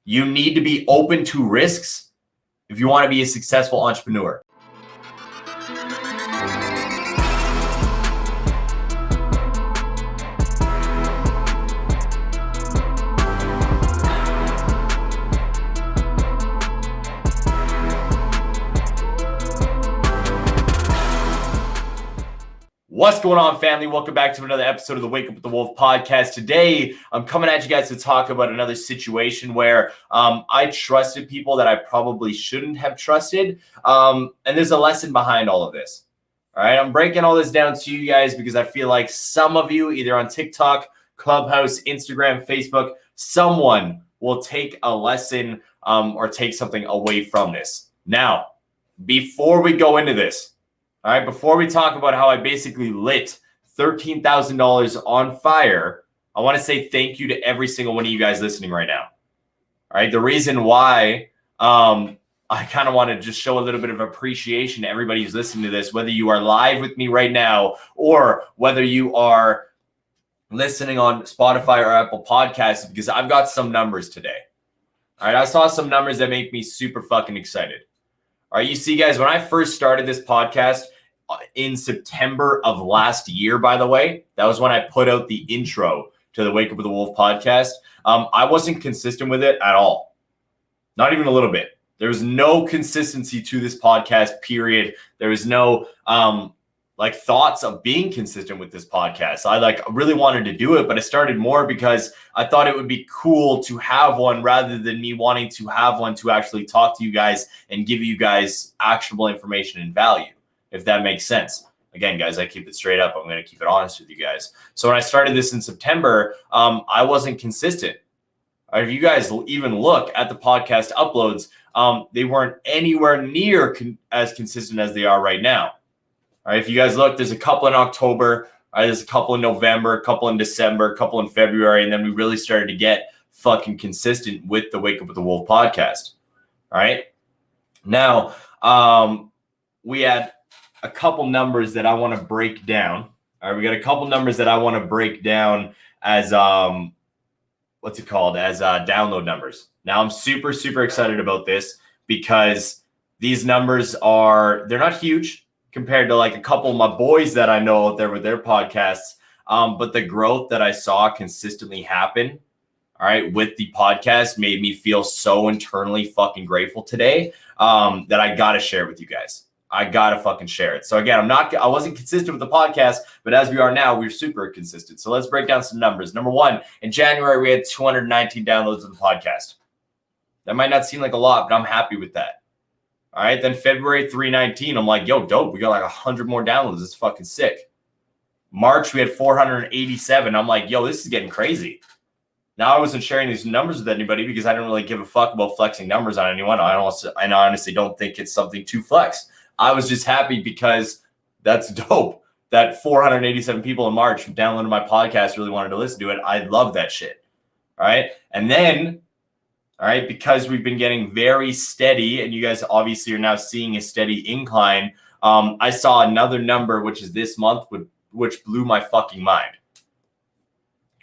You need to be open to risks if you want to be a successful entrepreneur. What's going on, family? Welcome back to another episode of the Wake Up with the Wolf podcast. Today, I'm coming at you guys to talk about another situation where I trusted people that I probably shouldn't have trusted. And there's a lesson behind all of this. All right, I'm breaking all this down to you guys because I feel like some of you, either on TikTok, Clubhouse, Instagram, Facebook, someone will take a lesson or take something away from this. Now, before we go into this, all right, before we talk about how I basically lit $13,000 on fire, I want to say thank you to every single one of you guys listening right now. All right, the reason why I kind of want to just show a little bit of appreciation to everybody who's listening to this, whether you are live with me right now or whether you are listening on Spotify or Apple Podcasts, because I've got some numbers today. All right, I saw some numbers that make me super fucking excited. All right, you see, guys, when I first started this podcast in September of last year, by the way, that was when I put out the intro to the Wake Up with the Wolf podcast. I wasn't consistent with it at all. Not even a little bit. There was no consistency to this podcast, period. There was no thoughts of being consistent with this podcast. I really wanted to do it, but I started more because I thought it would be cool to have one rather than me wanting to have one to actually talk to you guys and give you guys actionable information and value, if that makes sense. Again, guys, I keep it straight up. I'm going to keep it honest with you guys. So when I started this in September, I wasn't consistent. If you guys even look at the podcast uploads, they weren't anywhere near as consistent as they are right now. All right, if you guys look, there's a couple in October, there's a couple in November, a couple in December, a couple in February, and then we really started to get fucking consistent with the Wake Up with the Wolf podcast. All right. Now, we had a couple numbers that I want to break down. All right, we got a couple numbers that I want to break down as download numbers. Now, I'm super, super excited about this because these numbers they're not huge compared to like a couple of my boys that I know out there with their podcasts. But the growth that I saw consistently happen, all right, with the podcast made me feel so internally fucking grateful today that I got to share it with you guys. I got to fucking share it. So again, I wasn't consistent with the podcast, but as we are now, we're super consistent. So let's break down some numbers. Number one, in January, we had 219 downloads of the podcast. That might not seem like a lot, but I'm happy with that. All right, then February 319, I'm like, yo, dope. We got like 100 more downloads. It's fucking sick. March, we had 487. I'm like, yo, this is getting crazy. Now, I wasn't sharing these numbers with anybody because I don't really give a fuck about flexing numbers on anyone. I honestly don't think it's something to flex. I was just happy because that's dope that 487 people in March who downloaded my podcast really wanted to listen to it. I love that shit. All right, and then all right, because we've been getting very steady and you guys obviously are now seeing a steady incline. I saw another number, which is this month, which blew my fucking mind.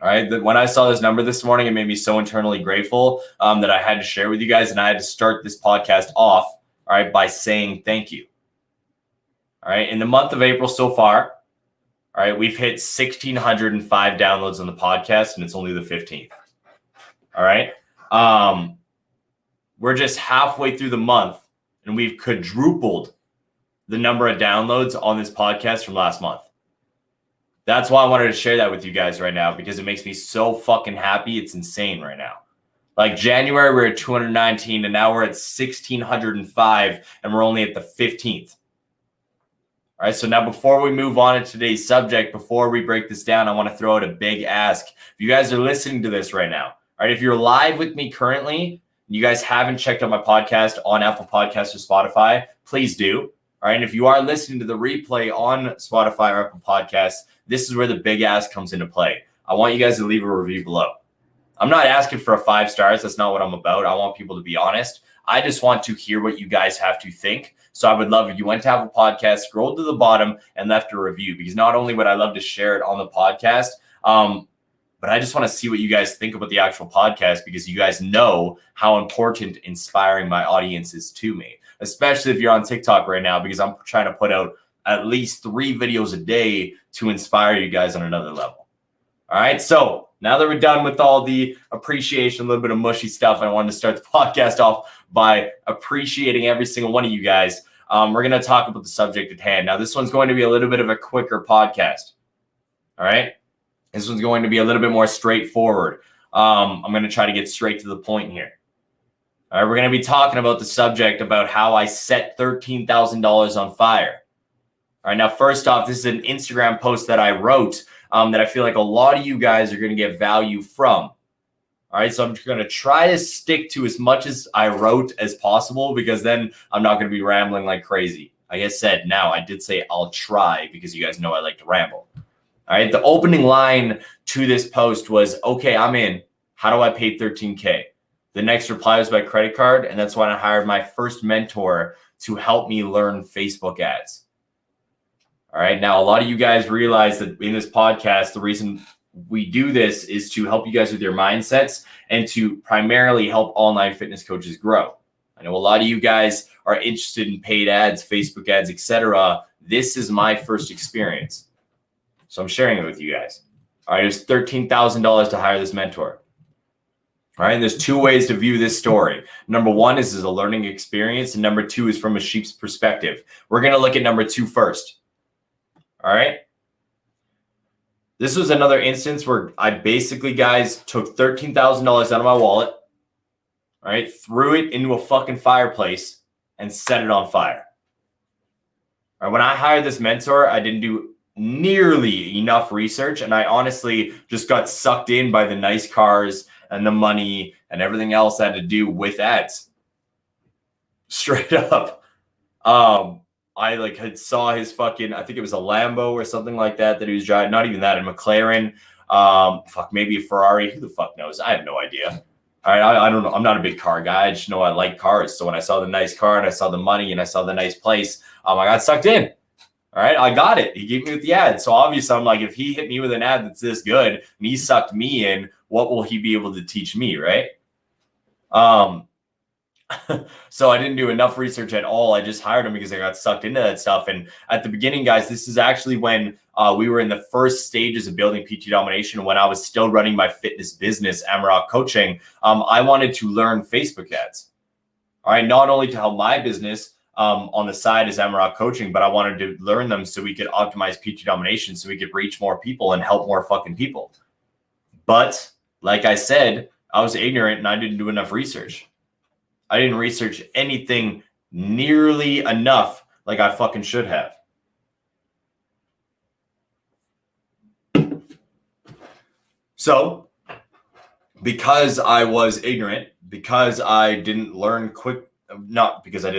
All right, when I saw this number this morning, it made me so internally grateful that I had to share with you guys, and I had to start this podcast off, all right, by saying thank you. All right, in the month of April so far, all right, we've hit 1,605 downloads on the podcast, and it's only the 15th. All right. We're just halfway through the month and we've quadrupled the number of downloads on this podcast from last month. That's why I wanted to share that with you guys right now because it makes me so fucking happy. It's insane right now. Like January, we're at 219 and now we're at 1,605 and we're only at the 15th. All right. So now before we move on to today's subject, before we break this down, I want to throw out a big ask. If you guys are listening to this right now, all right, if you're live with me currently, and you guys haven't checked out my podcast on Apple Podcasts or Spotify, please do. All right, and if you are listening to the replay on Spotify or Apple Podcasts, this is where the big ask comes into play. I want you guys to leave a review below. I'm not asking for 5 stars. That's not what I'm about. I want people to be honest. I just want to hear what you guys have to think. So I would love if you went to Apple Podcasts, scrolled to the bottom, and left a review because not only would I love to share it on the podcast, But I just want to see what you guys think about the actual podcast, because you guys know how important inspiring my audience is to me, especially if you're on TikTok right now, because I'm trying to put out at least 3 videos a day to inspire you guys on another level. All right. So now that we're done with all the appreciation, a little bit of mushy stuff, I wanted to start the podcast off by appreciating every single one of you guys. We're going to talk about the subject at hand. Now, this one's going to be a little bit of a quicker podcast. All right. This one's going to be a little bit more straightforward. I'm going to try to get straight to the point here. All right. We're going to be talking about the subject about how I set $13,000 on fire. All right. Now, first off, this is an Instagram post that I wrote that I feel like a lot of you guys are going to get value from. All right. So I'm just going to try to stick to as much as I wrote as possible, because then I'm not going to be rambling like crazy. Like I said, now I did say I'll try, because you guys know I like to ramble. All right. The opening line to this post was, okay, I'm in. How do I pay $13K? The next reply was by credit card. And that's when I hired my first mentor to help me learn Facebook ads. All right. Now, a lot of you guys realize that in this podcast, the reason we do this is to help you guys with your mindsets and to primarily help online fitness coaches grow. I know a lot of you guys are interested in paid ads, Facebook ads, etc. This is my first experience, so I'm sharing it with you guys. All right. It's $13,000 to hire this mentor. All right. And there's 2 ways to view this story. Number 1 is a learning experience. And number 2 is from a sheep's perspective. We're going to look at number 2 first. All right. This was another instance where I basically, guys, took $13,000 out of my wallet, all right, threw it into a fucking fireplace and set it on fire. All right. When I hired this mentor, I didn't do nearly enough research, and I honestly just got sucked in by the nice cars and the money and everything else that had to do with ads. Straight up. I had saw his fucking, I think it was a Lambo or something like that he was driving. Not even that, a McLaren. Maybe a Ferrari. Who the fuck knows? I have no idea. All right, I don't know. I'm not a big car guy. I just know I like cars. So when I saw the nice car and I saw the money and I saw the nice place, I got sucked in. All right, I got it. He gave me with the ad. So obviously I'm like, if he hit me with an ad that's this good and he sucked me in, what will he be able to teach me, right? So I didn't do enough research at all. I just hired him because I got sucked into that stuff. And at the beginning, guys, this is actually when we were in the first stages of building PT Domination, when I was still running my fitness business, Amarok Coaching. I wanted to learn Facebook ads. All right, not only to help my business on the side as Amarok Coaching, but I wanted to learn them so we could optimize PT Domination, so we could reach more people and help more fucking people. But like I said, I was ignorant and I didn't do enough research. I didn't research anything nearly enough like I fucking should have. So, because I was ignorant, because I didn't learn quickly, because I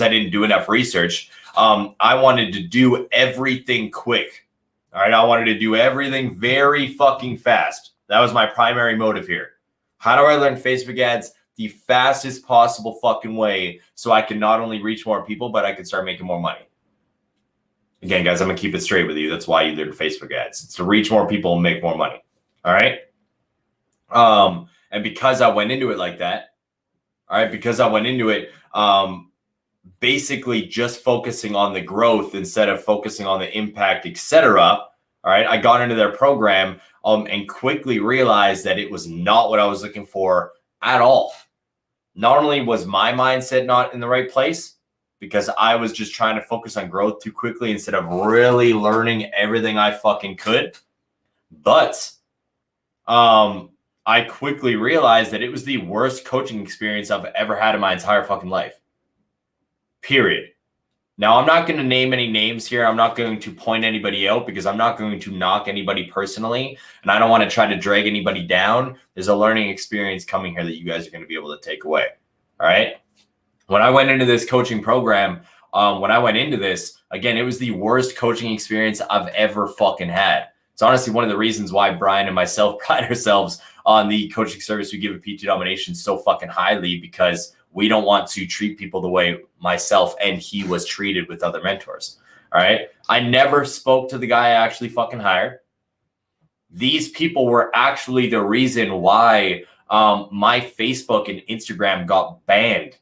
didn't do enough research, I wanted to do everything quick. All right, I wanted to do everything very fucking fast. That was my primary motive here. How do I learn Facebook ads the fastest possible fucking way, so I can not only reach more people, but I can start making more money? Again, guys, I'm going to keep it straight with you. That's why you learn Facebook ads. It's to reach more people and make more money. All right. And because I went into it like that, basically just focusing on the growth instead of focusing on the impact, etc. All right. I got into their program and quickly realized that it was not what I was looking for at all. Not only was my mindset not in the right place, because I was just trying to focus on growth too quickly instead of really learning everything I fucking could, but I quickly realized that it was the worst coaching experience I've ever had in my entire fucking life. Period. Now, I'm not going to name any names here. I'm not going to point anybody out, because I'm not going to knock anybody personally, and I don't want to try to drag anybody down. There's a learning experience coming here that you guys are going to be able to take away. All right. When I went into this coaching program, again, it was the worst coaching experience I've ever fucking had. It's honestly one of the reasons why Brian and myself pride ourselves on the coaching service we give at PT Domination so fucking highly, because we don't want to treat people the way myself and he was treated with other mentors. All right. I never spoke to the guy I actually fucking hired. These people were actually the reason why my Facebook and Instagram got banned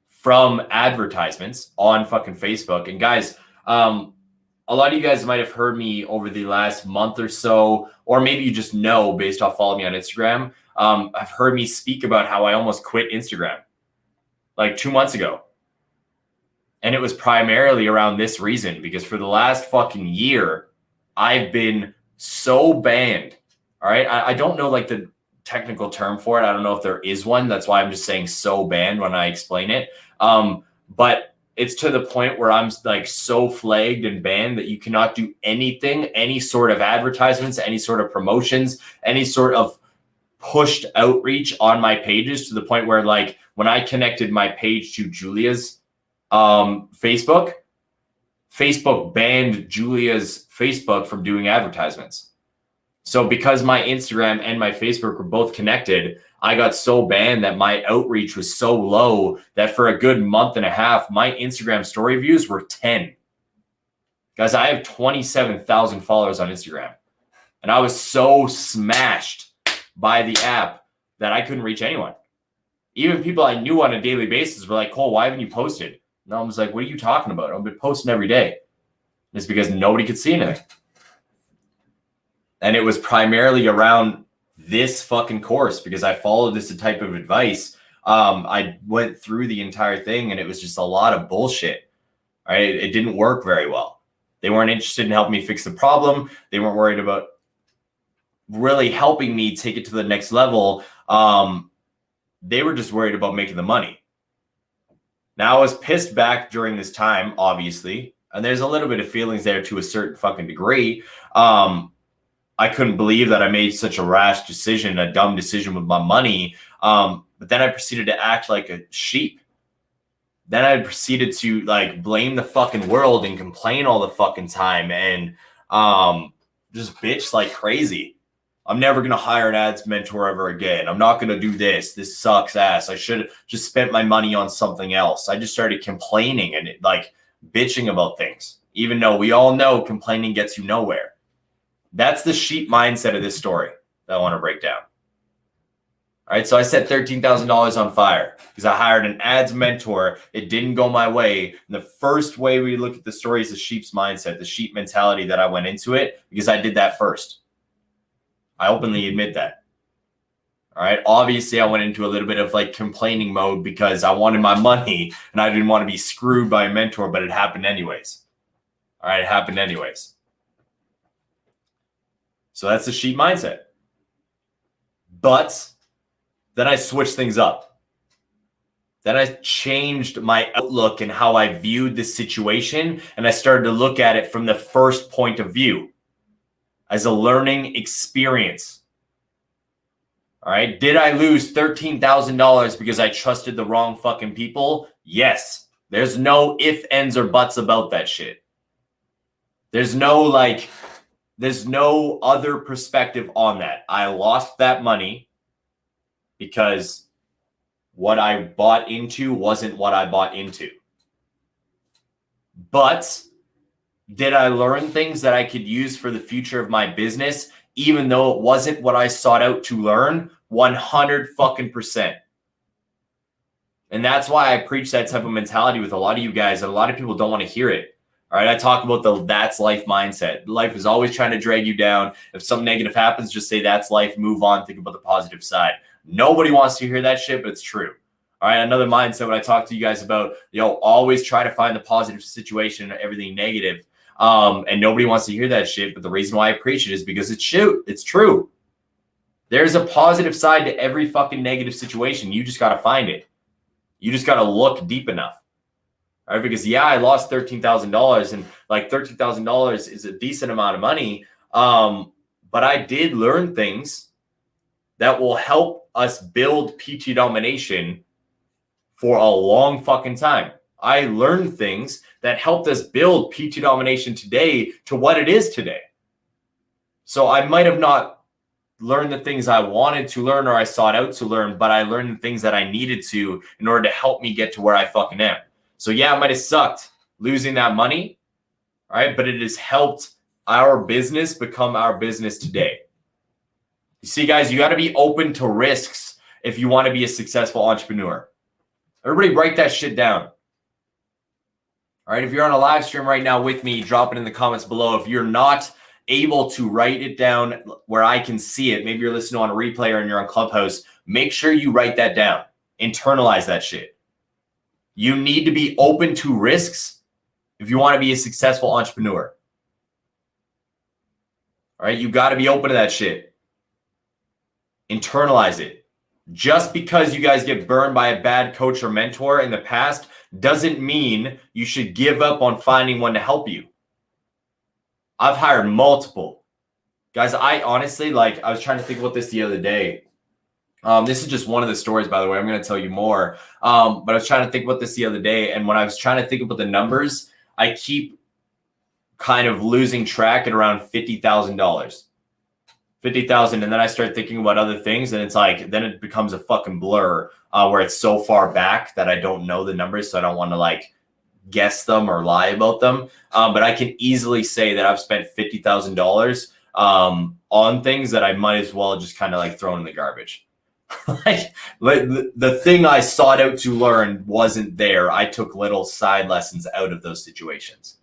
from advertisements on fucking Facebook. And guys, a lot of you guys might have heard me over the last month or so, or maybe you just know based off following me on Instagram. I've heard me speak about how I almost quit Instagram like 2 months ago. And it was primarily around this reason, because for the last fucking year, I've been so banned. All right. I don't know like the technical term for it. I don't know if there is one. That's why I'm just saying so banned when I explain it. But it's to the point where I'm like so flagged and banned that you cannot do anything, any sort of advertisements, any sort of promotions, any sort of pushed outreach on my pages, to the point where like when I connected my page to Julia's Facebook banned Julia's Facebook from doing advertisements. So because my Instagram and my Facebook were both connected, I got so banned that my outreach was so low that for a good month and a half, my Instagram story views were 10. Guys, I have 27,000 followers on Instagram. And I was so smashed by the app that I couldn't reach anyone. Even people I knew on a daily basis were like, Cole, why haven't you posted? And I was like, what are you talking about? I've been posting every day. And it's because nobody could see anything. And it was primarily around this fucking course, because I followed this type of advice. I went through the entire thing and it was just a lot of bullshit. Right? It didn't work very well. They weren't interested in helping me fix the problem. They weren't worried about really helping me take it to the next level. They were just worried about making the money. Now, I was pissed back during this time, obviously, and there's a little bit of feelings there to a certain fucking degree. I couldn't believe that I made such a rash decision, a dumb decision with my money. But then I proceeded to act like a sheep. Then I proceeded to like blame the fucking world and complain all the fucking time and just bitch like crazy. I'm never going to hire an ads mentor ever again. I'm not going to do this. This sucks ass. I should have just spent my money on something else. I just started complaining and like bitching about things, even though we all know complaining gets you nowhere. That's the sheep mindset of this story that I want to break down. All right. So I set $13,000 on fire because I hired an ads mentor. It didn't go my way. And the first way we look at the story is the sheep's mindset, the sheep mentality that I went into it, because I did that first. I openly admit that. All right. Obviously, I went into a little bit of like complaining mode because I wanted my money and I didn't want to be screwed by a mentor, but it happened anyways. All right. It happened anyways. So that's the sheep mindset. But then I switched things up. Then I changed my outlook and how I viewed the situation. And I started to look at it from the first point of view as a learning experience. All right. Did I lose $13,000 because I trusted the wrong fucking people? Yes. There's no ifs, ands, or buts about that shit. There's no other perspective on that. I lost that money because what I bought into wasn't what I bought into. But did I learn things that I could use for the future of my business, even though it wasn't what I sought out to learn? 100%. And that's why I preach that type of mentality with a lot of you guys, and a lot of people don't want to hear it. All right, I talk about the that's life mindset. Life is always trying to drag you down. If something negative happens, just say that's life, move on, think about the positive side. Nobody wants to hear that shit, but it's true. All right, another mindset when I talk to you guys about, always try to find the positive situation and everything negative. And nobody wants to hear that shit, but the reason why I preach it is because it's true. There's a positive side to every fucking negative situation. You just got to find it. You just got to look deep enough. All right, because I lost $13,000, and like $13,000 is a decent amount of money. But I did learn things that will help us build PT domination for a long fucking time. I learned things that helped us build PT domination today to what it is today. So I might have not learned the things I wanted to learn or I sought out to learn, but I learned the things that I needed to in order to help me get to where I fucking am. So it might have sucked losing that money, all right? But it has helped our business become our business today. You see, guys, you got to be open to risks if you want to be a successful entrepreneur. Everybody write that shit down. All right, if you're on a live stream right now with me, drop it in the comments below. If you're not able to write it down where I can see it, maybe you're listening on a replay or you're on Clubhouse, make sure you write that down. Internalize that shit. You need to be open to risks if you want to be a successful entrepreneur. All right, you got to be open to that shit. Internalize it. Just because you guys get burned by a bad coach or mentor in the past doesn't mean you should give up on finding one to help you. I've hired multiple. Guys, I honestly, I was trying to think about this the other day. This is just one of the stories, by the way. I'm going to tell you more. But I was trying to think about this the other day. And when I was trying to think about the numbers, I keep kind of losing track at around $50,000. 50,000. And then I start thinking about other things. And it's then it becomes a fucking blur where it's so far back that I don't know the numbers. So I don't want to guess them or lie about them. But I can easily say that I've spent $50,000 on things that I might as well just kind of throw in the garbage. The thing I sought out to learn wasn't there. I took little side lessons out of those situations.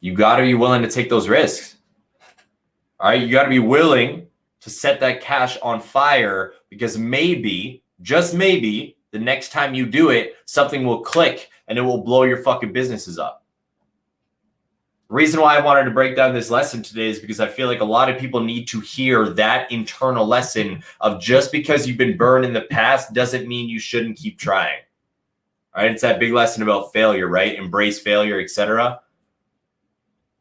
You got to be willing to take those risks. All right, you got to be willing to set that cash on fire because maybe, just maybe, the next time you do it, something will click and it will blow your fucking businesses up. The reason why I wanted to break down this lesson today is because I feel like a lot of people need to hear that internal lesson of just because you've been burned in the past doesn't mean you shouldn't keep trying. All right, it's that big lesson about failure, right? Embrace failure, etc.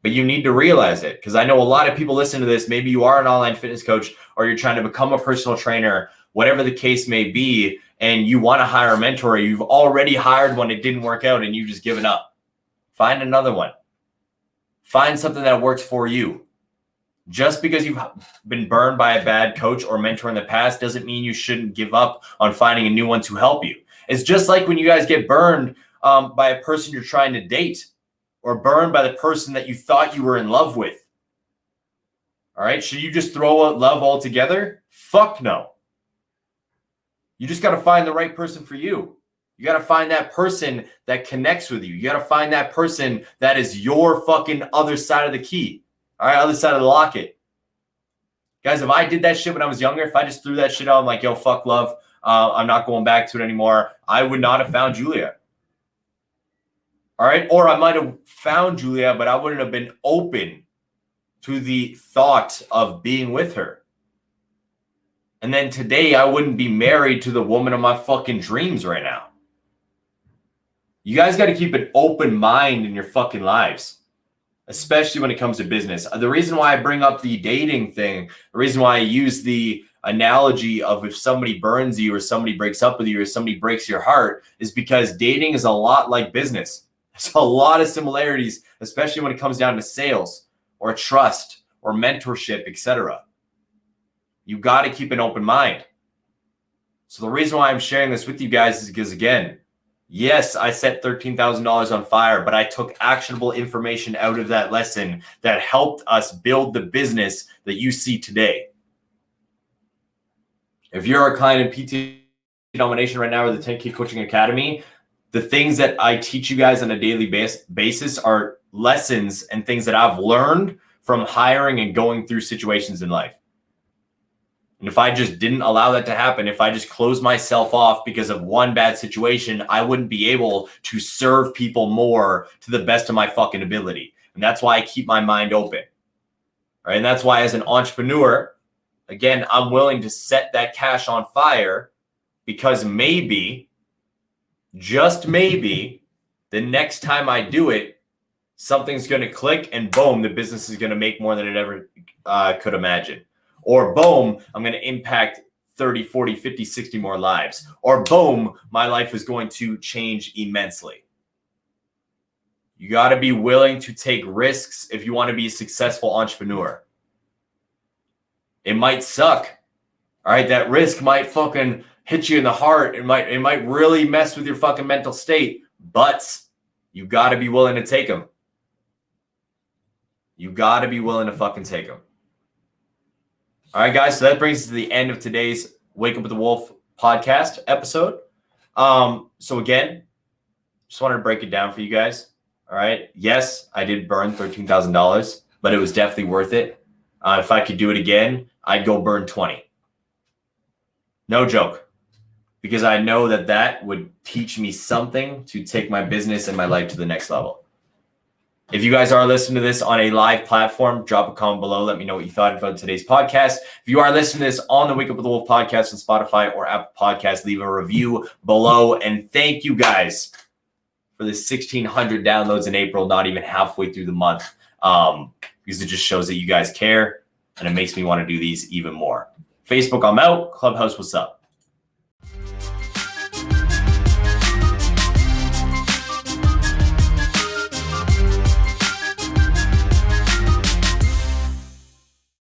But you need to realize it because I know a lot of people listen to this. Maybe you are an online fitness coach or you're trying to become a personal trainer, whatever the case may be, and you want to hire a mentor. Or you've already hired one, it didn't work out, and you've just given up. Find another one. Find something that works for you. Just because you've been burned by a bad coach or mentor in the past doesn't mean you shouldn't give up on finding a new one to help you. It's just like when you guys get burned by a person you're trying to date or burned by the person that you thought you were in love with. All right, should you just throw out love altogether? Fuck no. You just got to find the right person for you. You got to find that person that connects with you. You got to find that person that is your fucking other side of the key. All right, other side of the locket. Guys, if I did that shit when I was younger, if I just threw that shit out, I'm like, yo, fuck love. I'm not going back to it anymore. I would not have found Julia. All right, or I might have found Julia, but I wouldn't have been open to the thought of being with her. And then today, I wouldn't be married to the woman of my fucking dreams right now. You guys got to keep an open mind in your fucking lives, especially when it comes to business. The reason why I bring up the dating thing, the reason why I use the analogy of if somebody burns you or somebody breaks up with you or somebody breaks your heart is because dating is a lot like business. There's a lot of similarities, especially when it comes down to sales or trust or mentorship, etc. You got to keep an open mind. So the reason why I'm sharing this with you guys is because, again, yes, I set $13,000 on fire, but I took actionable information out of that lesson that helped us build the business that you see today. If you're a client in PT Domination right now or the 10K Coaching Academy, the things that I teach you guys on a daily basis are lessons and things that I've learned from hiring and going through situations in life. And if I just didn't allow that to happen, if I just closed myself off because of one bad situation, I wouldn't be able to serve people more to the best of my fucking ability. And that's why I keep my mind open. All right. And that's why as an entrepreneur, again, I'm willing to set that cash on fire because maybe, just maybe, the next time I do it, something's going to click and boom, the business is going to make more than it ever could imagine. Or boom, I'm going to impact 30, 40, 50, 60 more lives. Or boom, my life is going to change immensely. You got to be willing to take risks if you want to be a successful entrepreneur. It might suck. All right, that risk might fucking hit you in the heart. It might really mess with your fucking mental state, but you got to be willing to take them. You got to be willing to fucking take them. All right, guys. So that brings us to the end of today's Wake Up with the Wolf podcast episode. So again, just wanted to break it down for you guys. All right. Yes, I did burn $13,000, but it was definitely worth it. If I could do it again, I'd go burn 20. No joke. Because I know that would teach me something to take my business and my life to the next level. If you guys are listening to this on a live platform, drop a comment below. Let me know what you thought about today's podcast. If you are listening to this on the Wake Up with the Wolf podcast on Spotify or Apple Podcasts, leave a review below. And thank you guys for the 1,600 downloads in April, not even halfway through the month, because it just shows that you guys care, and it makes me want to do these even more. Facebook, I'm out. Clubhouse, what's up?